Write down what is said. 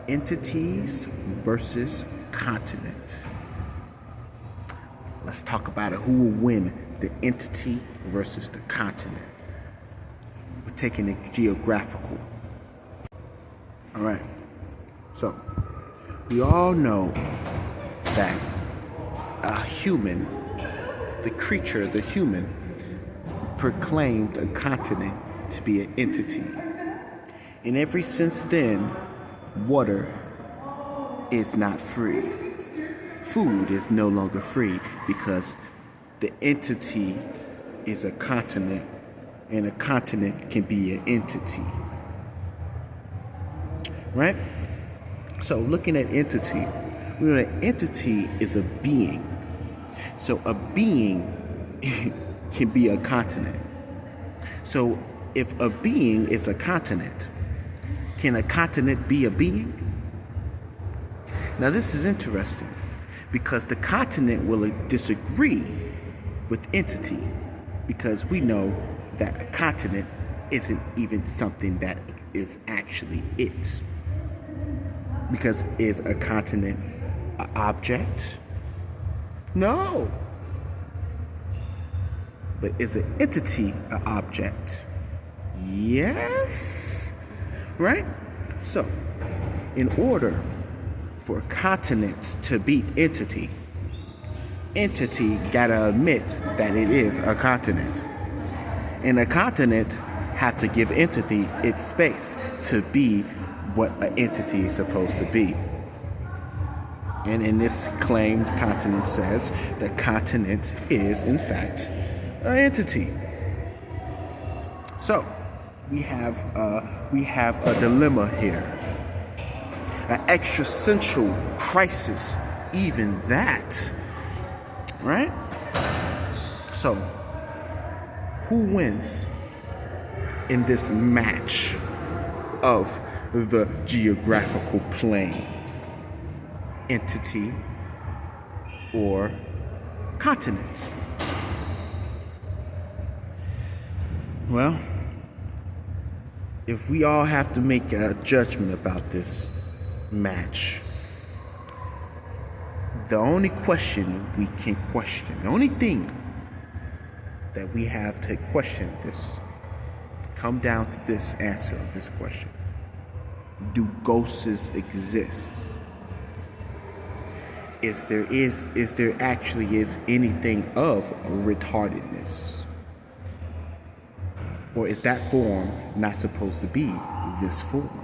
entities versus continent. Let's talk about it. Who will win, the entity versus the continent? We're taking it geographical. All right. So, we all know that a human, the creature, the human, proclaimed a continent to be an entity. And ever since then, water is not free. Food is no longer free because the entity is a continent, and a continent can be an entity. Right? So looking at entity, we know that entity is a being. So a being can be a continent. So if a being is a continent, can a continent be a being? Now this is interesting because the continent will disagree with entity, because we know that a continent isn't even something that is actually it. Because is a continent an object? No. But is an entity an object? Yes. Right? So, in order for a continent to beat entity, entity gotta admit that it is a continent. And a continent have to give entity its space to be what an entity is supposed to be. And in this claimed continent says that continent is in fact an entity. So we have a dilemma here, an existential crisis, even that, right? So who wins in this match of the geographical plane? Entity or continent? Well, if we all have to make a judgment about this match, the only question we can question, the only thing that we have to question this, come down to this answer of this question: do ghosts exist? Is there actually is anything of retardedness? Or is that form not supposed to be this form?